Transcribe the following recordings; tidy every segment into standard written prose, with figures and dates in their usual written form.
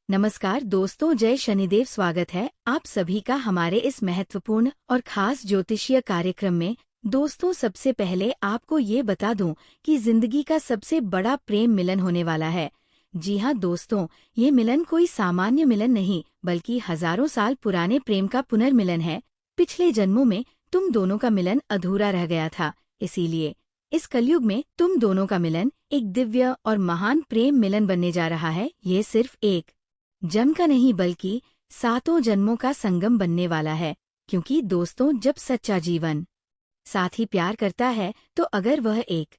नमस्कार दोस्तों, जय शनिदेव। स्वागत है आप सभी का हमारे इस महत्वपूर्ण और खास ज्योतिषीय कार्यक्रम में। दोस्तों, सबसे पहले आपको ये बता दूं कि जिंदगी का सबसे बड़ा प्रेम मिलन होने वाला है। जी हाँ दोस्तों, ये मिलन कोई सामान्य मिलन नहीं बल्कि हजारों साल पुराने प्रेम का पुनर्मिलन है। पिछले जन्मों में तुम दोनों का मिलन अधूरा रह गया था, इसीलिए इस कलयुग में तुम दोनों का मिलन एक दिव्य और महान प्रेम मिलन बनने जा रहा है। ये सिर्फ एक जन्म का नहीं बल्कि सातों जन्मों का संगम बनने वाला है। क्योंकि दोस्तों, जब सच्चा जीवन साथी प्यार करता है तो अगर वह एक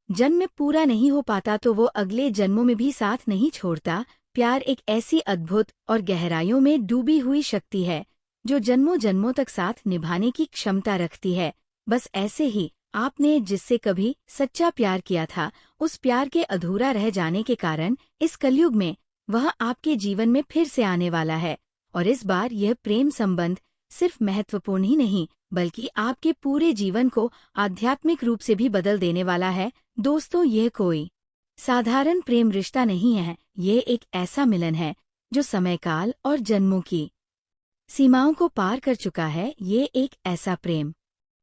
जन्म में पूरा नहीं हो पाता तो वो अगले जन्मों में भी साथ नहीं छोड़ता। प्यार एक ऐसी अद्भुत और गहराइयों में डूबी हुई शक्ति है जो जन्मों जन्मों तक साथ निभाने की क्षमता रखती है। बस ऐसे ही आपने जिससे कभी सच्चा प्यार किया था, उस प्यार के अधूरा रह जाने के कारण इस कलयुग में वह आपके जीवन में फिर से आने वाला है। और इस बार यह प्रेम संबंध सिर्फ महत्वपूर्ण ही नहीं बल्कि आपके पूरे जीवन को आध्यात्मिक रूप से भी बदल देने वाला है। दोस्तों, यह कोई साधारण प्रेम रिश्ता नहीं है, ये एक ऐसा मिलन है जो समय काल और जन्मों की सीमाओं को पार कर चुका है। ये एक ऐसा प्रेम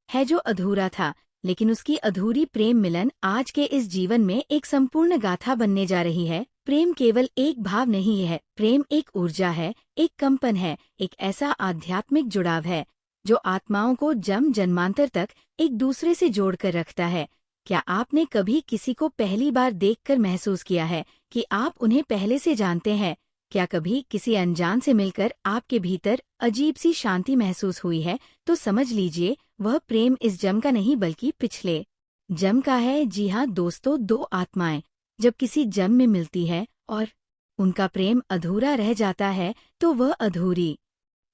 है जो अधूरा था, लेकिन उसकी अधूरी प्रेम मिलन आज के इस जीवन में एक संपूर्ण गाथा बनने जा रही है। प्रेम केवल एक भाव नहीं है, प्रेम एक ऊर्जा है, एक कंपन है, एक ऐसा आध्यात्मिक जुड़ाव है जो आत्माओं को जन्म जन्मांतर तक एक दूसरे से जोड़कर रखता है। क्या आपने कभी किसी को पहली बार देखकर महसूस किया है कि आप उन्हें पहले से जानते हैं? क्या कभी किसी अनजान से मिलकर आपके भीतर अजीब सी शांति महसूस हुई है? तो समझ लीजिए वह प्रेम इस जन्म का नहीं बल्कि पिछले जन्म का है। जी हाँ दोस्तों, दो आत्माएं जब किसी जन्म में मिलती है और उनका प्रेम अधूरा रह जाता है तो वह अधूरी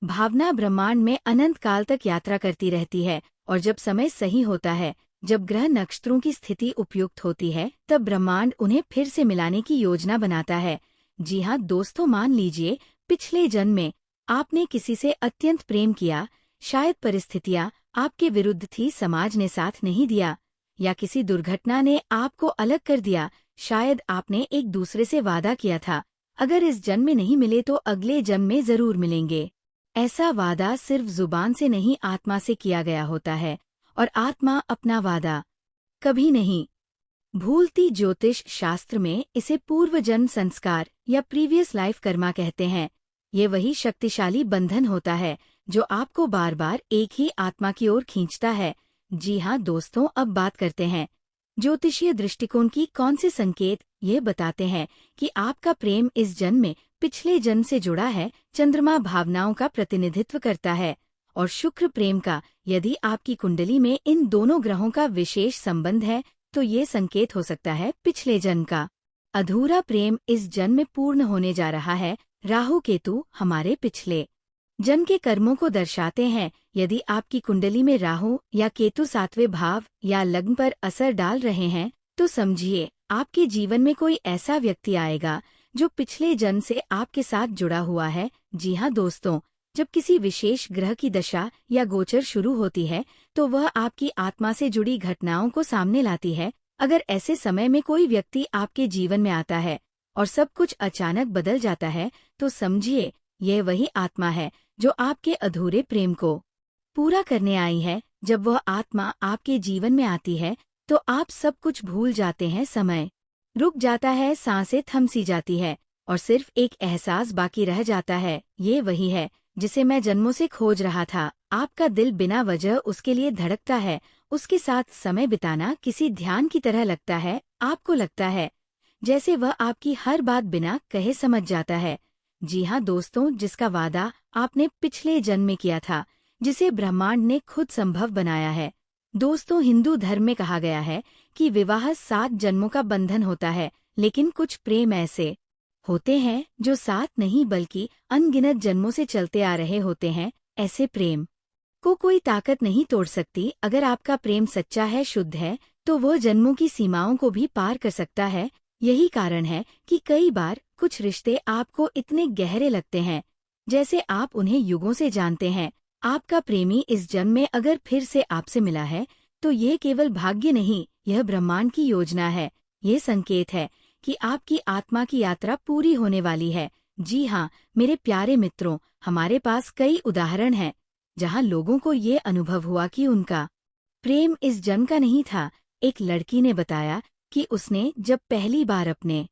भावना ब्रह्मांड में अनंत काल तक यात्रा करती रहती है। और जब समय सही होता है, जब ग्रह नक्षत्रों की स्थिति उपयुक्त होती है, तब ब्रह्मांड उन्हें फिर से मिलाने की योजना बनाता है। जी हाँ दोस्तों, मान लीजिए पिछले जन्म में आपने किसी से अत्यंत प्रेम किया। शायद परिस्थितियाँ आपके विरुद्ध थी, समाज ने साथ नहीं दिया या किसी दुर्घटना ने आपको अलग कर दिया। शायद आपने एक दूसरे से वादा किया था, अगर इस जन्म में नहीं मिले तो अगले जन्म में जरूर मिलेंगे। ऐसा वादा सिर्फ जुबान से नहीं, आत्मा से किया गया होता है, और आत्मा अपना वादा कभी नहीं भूलती। ज्योतिष शास्त्र में इसे पूर्व जन्म संस्कार या प्रीवियस लाइफ कर्मा कहते हैं। ये वही शक्तिशाली बंधन होता है जो आपको बार बार एक ही आत्मा की ओर खींचता है। जी हाँ दोस्तों, अब बात करते हैं ज्योतिषीय दृष्टिकोण की। कौन से संकेत ये बताते हैं कि आपका प्रेम इस जन्म में पिछले जन्म से जुड़ा है? चंद्रमा भावनाओं का प्रतिनिधित्व करता है और शुक्र प्रेम का। यदि आपकी कुंडली में इन दोनों ग्रहों का विशेष संबंध है तो ये संकेत हो सकता है पिछले जन्म का अधूरा प्रेम इस जन्म में पूर्ण होने जा रहा है। राहु केतु हमारे पिछले जन्म के कर्मों को दर्शाते हैं। यदि आपकी कुंडली में राहु या केतु सातवें भाव या लग्न पर असर डाल रहे हैं तो समझिए आपके जीवन में कोई ऐसा व्यक्ति आएगा जो पिछले जन्म से आपके साथ जुड़ा हुआ है। जी हाँ दोस्तों, जब किसी विशेष ग्रह की दशा या गोचर शुरू होती है तो वह आपकी आत्मा से जुड़ी घटनाओं को सामने लाती है। अगर ऐसे समय में कोई व्यक्ति आपके जीवन में आता है और सब कुछ अचानक बदल जाता है तो समझिए यह वही आत्मा है जो आपके अधूरे प्रेम को पूरा करने आई है। जब वह आत्मा आपके जीवन में आती है तो आप सब कुछ भूल जाते हैं, समय रुक जाता है, सांसें थम सी जाती है और सिर्फ एक एहसास बाकी रह जाता है। ये वही है जिसे मैं जन्मों से खोज रहा था। आपका दिल बिना वजह उसके लिए धड़कता है। उसके साथ समय बिताना किसी ध्यान की तरह लगता है। आपको लगता है जैसे वह आपकी हर बात बिना कहे समझ जाता है। जी हाँ दोस्तों, जिसका वादा आपने पिछले जन्म में किया था, जिसे ब्रह्मांड ने खुद संभव बनाया है। दोस्तों, हिंदू धर्म में कहा गया है कि विवाह 7 जन्मों का बंधन होता है, लेकिन कुछ प्रेम ऐसे होते हैं जो 7 नहीं बल्कि अनगिनत जन्मों से चलते आ रहे होते हैं। ऐसे प्रेम को कोई ताकत नहीं तोड़ सकती। अगर आपका प्रेम सच्चा है, शुद्ध है, तो वह जन्मों की सीमाओं को भी पार कर सकता है। यही कारण है कि कई बार कुछ रिश्ते आपको इतने गहरे लगते हैं जैसे आप उन्हें युगों से जानते हैं। आपका प्रेमी इस जन्म में अगर फिर से आपसे मिला है तो यह केवल भाग्य नहीं, यह ब्रह्मांड की योजना है। ये संकेत है कि आपकी आत्मा की यात्रा पूरी होने वाली है। जी हाँ, मेरे प्यारे मित्रों, हमारे पास कई उदाहरण हैं जहाँ लोगों को ये अनुभव हुआ कि उनका प्रेम इस जन्म का नहीं था। एक लड़की ने बताया कि उसने जब पहली बार अपने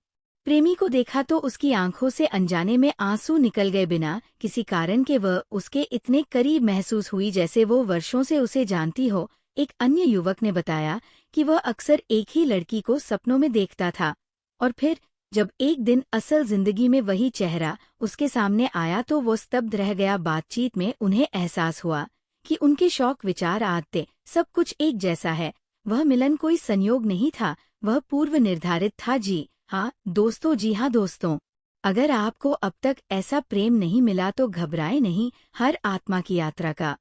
प्रेमी को देखा तो उसकी आंखों से अनजाने में आंसू निकल गए, बिना किसी कारण के वह उसके इतने करीब महसूस हुई जैसे वो वर्षों से उसे जानती हो। एक अन्य युवक ने बताया कि वह अक्सर एक ही लड़की को सपनों में देखता था, और फिर जब एक दिन असल जिंदगी में वही चेहरा उसके सामने आया तो वो स्तब्ध रह गया। बातचीत में उन्हें एहसास हुआ कि उनके शौक, विचार, आदतें सब कुछ एक जैसा है। वह मिलन कोई संयोग नहीं था, वह पूर्व निर्धारित था। जी हाँ दोस्तों, जी हाँ दोस्तों, अगर आपको अब तक ऐसा प्रेम नहीं मिला तो घबराएं नहीं। हर आत्मा की यात्रा का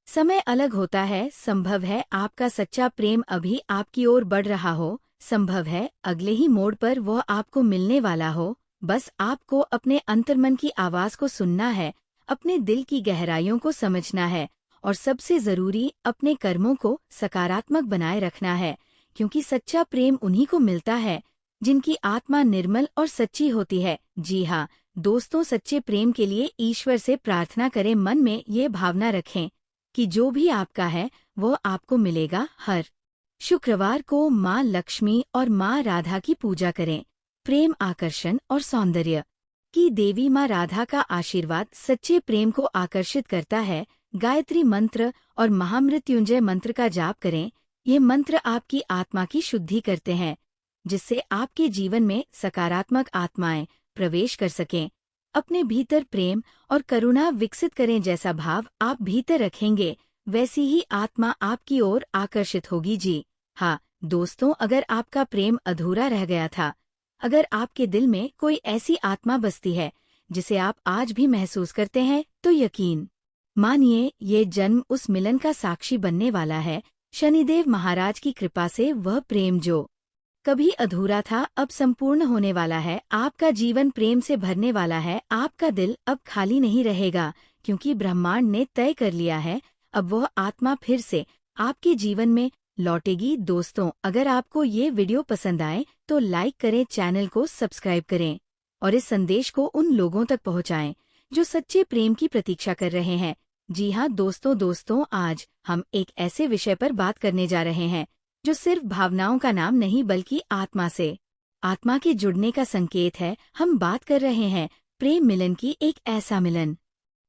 समय अलग होता है। संभव है आपका सच्चा प्रेम अभी आपकी ओर बढ़ रहा हो, संभव है अगले ही मोड़ पर वह आपको मिलने वाला हो। बस आपको अपने अंतर्मन की आवाज को सुनना है, अपने दिल की गहराइयों को समझना है, और सबसे जरूरी अपने कर्मों को सकारात्मक बनाए रखना है, क्योंकि सच्चा प्रेम उन्हीं को मिलता है जिनकी आत्मा निर्मल और सच्ची होती है। जी हाँ दोस्तों, सच्चे प्रेम के लिए ईश्वर से प्रार्थना करें, मन में ये भावना रखें कि जो भी आपका है वो आपको मिलेगा। हर शुक्रवार को माँ लक्ष्मी और माँ राधा की पूजा करें। प्रेम, आकर्षण और सौंदर्य की देवी माँ राधा का आशीर्वाद सच्चे प्रेम को आकर्षित करता है। गायत्री मंत्र और महामृत्युंजय मंत्र का जाप करें। ये मंत्र आपकी आत्मा की शुद्धि करते हैं, जिससे आपके जीवन में सकारात्मक आत्माएं प्रवेश कर सकें। अपने भीतर प्रेम और करुणा विकसित करें। जैसा भाव आप भीतर रखेंगे वैसी ही आत्मा आपकी ओर आकर्षित होगी। जी हाँ दोस्तों, अगर आपका प्रेम अधूरा रह गया था, अगर आपके दिल में कोई ऐसी आत्मा बसती है जिसे आप आज भी महसूस करते हैं, तो यकीन मानिए ये जन्म उस मिलन का साक्षी बनने वाला है। शनिदेव महाराज की कृपा से वह प्रेम जो कभी अधूरा था अब संपूर्ण होने वाला है। आपका जीवन प्रेम से भरने वाला है। आपका दिल अब खाली नहीं रहेगा, क्योंकि ब्रह्मांड ने तय कर लिया है अब वह आत्मा फिर से आपके जीवन में लौटेगी। दोस्तों, अगर आपको ये वीडियो पसंद आए तो लाइक करें, चैनल को सब्सक्राइब करें और इस संदेश को उन लोगों तक पहुंचाएं जो सच्चे प्रेम की प्रतीक्षा कर रहे हैं। जी हाँ दोस्तों, आज हम एक ऐसे विषय पर बात करने जा रहे हैं जो सिर्फ भावनाओं का नाम नहीं बल्कि आत्मा के जुड़ने का संकेत है। हम बात कर रहे हैं प्रेम मिलन की, एक ऐसा मिलन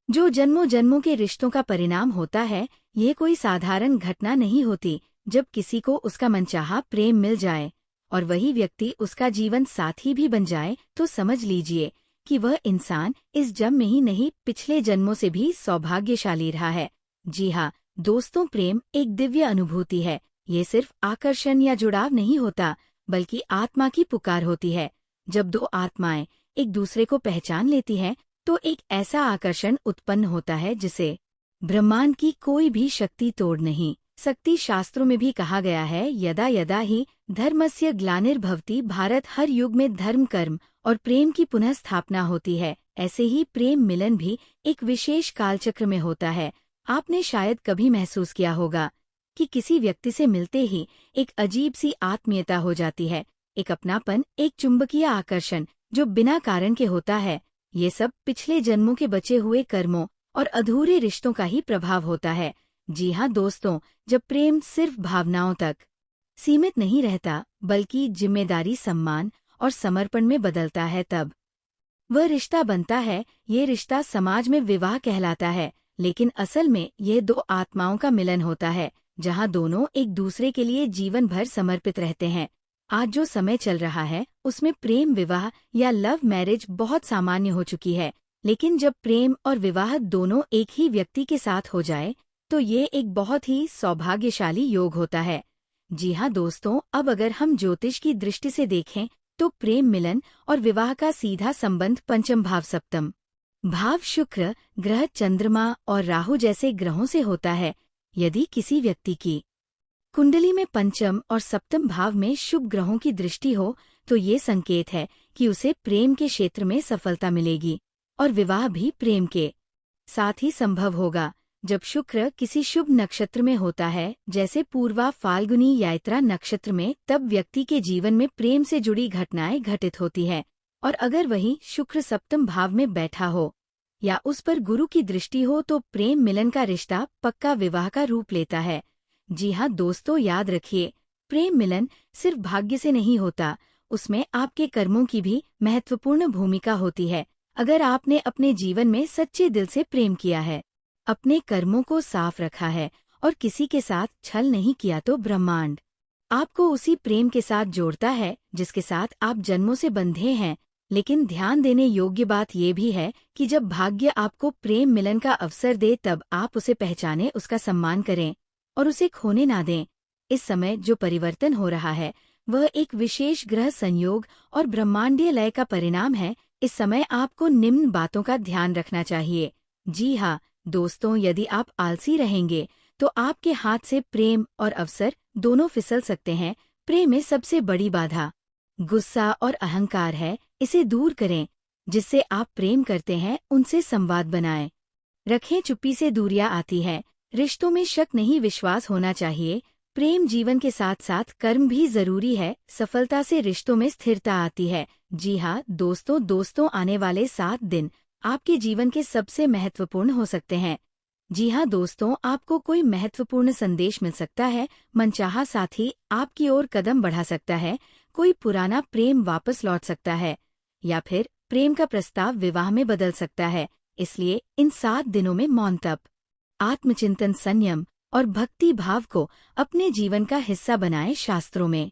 जो जन्मों जन्मों के रिश्तों का परिणाम होता है। ये कोई साधारण घटना नहीं होती। जब किसी को उसका मनचाहा प्रेम मिल जाए और वही व्यक्ति उसका जीवन साथी भी बन जाए, तो समझ लीजिए कि वह इंसान इस जन्म में ही नहीं पिछले जन्मों से भी सौभाग्यशाली रहा है। जी हाँ दोस्तों, प्रेम एक दिव्य अनुभूति है। ये सिर्फ आकर्षण या जुड़ाव नहीं होता, बल्कि आत्मा की पुकार होती है। जब दो आत्माएं एक दूसरे को पहचान लेती हैं, तो एक ऐसा आकर्षण उत्पन्न होता है जिसे ब्रह्मांड की कोई भी शक्ति तोड़ नहीं सकती। शास्त्रों में भी कहा गया है, यदा यदा ही धर्मस्य ग्लानिर्भवति भारत, हर युग में धर्म, कर्म और प्रेम की पुनः स्थापना होती है। ऐसे ही प्रेम मिलन भी एक विशेष कालचक्र में होता है। आपने शायद कभी महसूस किया होगा कि किसी व्यक्ति से मिलते ही एक अजीब सी आत्मीयता हो जाती है, एक अपनापन, एक चुंबकीय आकर्षण जो बिना कारण के होता है। ये सब पिछले जन्मों के बचे हुए कर्मों और अधूरे रिश्तों का ही प्रभाव होता है। जी हाँ दोस्तों, जब प्रेम सिर्फ भावनाओं तक सीमित नहीं रहता बल्कि जिम्मेदारी, सम्मान और समर्पण में बदलता है, तब वह रिश्ता बनता है। ये रिश्ता समाज में विवाह कहलाता है, लेकिन असल में ये दो आत्माओं का मिलन होता है, जहाँ दोनों एक दूसरे के लिए जीवन भर समर्पित रहते हैं। आज जो समय चल रहा है उसमें प्रेम विवाह या लव मैरिज बहुत सामान्य हो चुकी है, लेकिन जब प्रेम और विवाह दोनों एक ही व्यक्ति के साथ हो जाए तो ये एक बहुत ही सौभाग्यशाली योग होता है। जी हाँ दोस्तों, अब अगर हम ज्योतिष की दृष्टि से देखें तो प्रेम मिलन और विवाह का सीधा संबंध पंचम भाव, सप्तम भाव, शुक्र ग्रह, चंद्रमा और राहु जैसे ग्रहों से होता है। यदि किसी व्यक्ति की कुंडली में पंचम और सप्तम भाव में शुभ ग्रहों की दृष्टि हो तो ये संकेत है कि उसे प्रेम के क्षेत्र में सफलता मिलेगी और विवाह भी प्रेम के साथ ही संभव होगा। जब शुक्र किसी शुभ नक्षत्र में होता है, जैसे पूर्वा, फाल्गुनी, यात्रा नक्षत्र में, तब व्यक्ति के जीवन में प्रेम से जुड़ी घटनाएं घटित होती है। और अगर वही शुक्र सप्तम भाव में बैठा हो या उस पर गुरु की दृष्टि हो तो प्रेम मिलन का रिश्ता पक्का विवाह का रूप लेता है। जी हाँ दोस्तों, याद रखिए, प्रेम मिलन सिर्फ भाग्य से नहीं होता, उसमें आपके कर्मों की भी महत्वपूर्ण भूमिका होती है। अगर आपने अपने जीवन में सच्चे दिल से प्रेम किया है, अपने कर्मों को साफ रखा है और किसी के साथ छल नहीं किया तो ब्रह्मांड आपको उसी प्रेम के साथ जोड़ता है जिसके साथ आप जन्मों से बंधे हैं। लेकिन ध्यान देने योग्य बात यह भी है कि जब भाग्य आपको प्रेम मिलन का अवसर दे तब आप उसे पहचानें, उसका सम्मान करें और उसे खोने ना दें। इस समय जो परिवर्तन हो रहा है वह एक विशेष ग्रह संयोग और ब्रह्मांडीय लय का परिणाम है। इस समय आपको निम्न बातों का ध्यान रखना चाहिए। जी हाँ दोस्तों, यदि आप आलसी रहेंगे तो आपके हाथ से प्रेम और अवसर दोनों फिसल सकते हैं। प्रेम में सबसे बड़ी बाधा गुस्सा और अहंकार है, इसे दूर करें। जिससे आप प्रेम करते हैं उनसे संवाद बनाएं रखें, चुप्पी से दूरियां आती है। रिश्तों में शक नहीं, विश्वास होना चाहिए। प्रेम जीवन के साथ साथ कर्म भी जरूरी है, सफलता से रिश्तों में स्थिरता आती है। जी हाँ दोस्तों, आने वाले 7 दिन आपके जीवन के सबसे महत्वपूर्ण हो सकते हैं। जी हाँ दोस्तों, आपको कोई महत्वपूर्ण संदेश मिल सकता है, मनचाहा साथी आपकी ओर कदम बढ़ा सकता है, कोई पुराना प्रेम वापस लौट सकता है या फिर प्रेम का प्रस्ताव विवाह में बदल सकता है। इसलिए इन 7 दिनों में मौन तप, आत्मचिंतन, संयम और भक्ति भाव को अपने जीवन का हिस्सा बनाएं। शास्त्रों में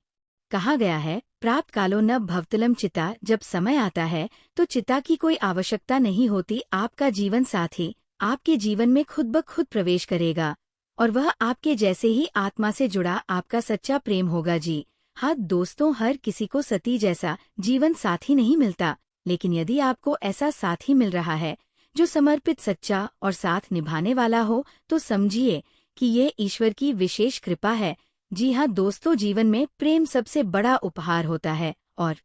कहा गया है, प्राप्त कालो न भवतलम चिता। जब समय आता है तो चिता की कोई आवश्यकता नहीं होती, आपका जीवन साथी आपके जीवन में खुद ब खुद प्रवेश करेगा और वह आपके जैसे ही आत्मा से जुड़ा आपका सच्चा प्रेम होगा। जी हाँ दोस्तों, हर किसी को सती जैसा जीवन साथी नहीं मिलता, लेकिन यदि आपको ऐसा साथी मिल रहा है जो समर्पित, सच्चा और साथ निभाने वाला हो तो समझिए कि ये ईश्वर की विशेष कृपा है। जी हाँ दोस्तों, जीवन में प्रेम सबसे बड़ा उपहार होता है और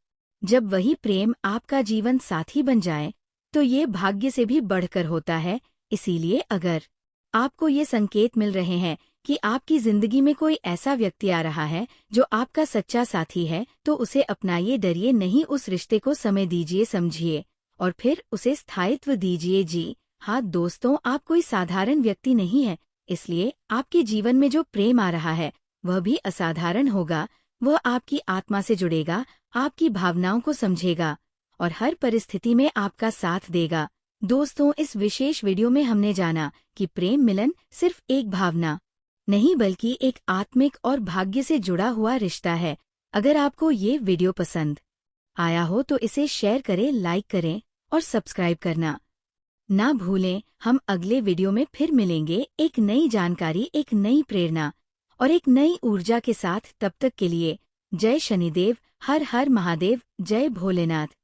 जब वही प्रेम आपका जीवन साथी बन जाए तो ये भाग्य से भी बढ़कर होता है। इसीलिए अगर आपको ये संकेत मिल रहे हैं कि आपकी जिंदगी में कोई ऐसा व्यक्ति आ रहा है जो आपका सच्चा साथी है तो उसे अपनाइए, डरिए नहीं, उस रिश्ते को समय दीजिए, समझिए और फिर उसे स्थायित्व दीजिए। जी हाँ दोस्तों, आप कोई साधारण व्यक्ति नहीं है, इसलिए आपके जीवन में जो प्रेम आ रहा है वह भी असाधारण होगा। वह आपकी आत्मा से जुड़ेगा, आपकी भावनाओं को समझेगा और हर परिस्थिति में आपका साथ देगा। दोस्तों, इस विशेष वीडियो में हमने जाना कि प्रेम मिलन सिर्फ एक भावना नहीं बल्कि एक आत्मिक और भाग्य से जुड़ा हुआ रिश्ता है। अगर आपको ये वीडियो पसंद आया हो तो इसे शेयर करें, लाइक करें और सब्सक्राइब करना ना भूलें। हम अगले वीडियो में फिर मिलेंगे, एक नई जानकारी, एक नई प्रेरणा और एक नई ऊर्जा के साथ। तब तक के लिए जय शनिदेव, हर हर महादेव, जय भोलेनाथ।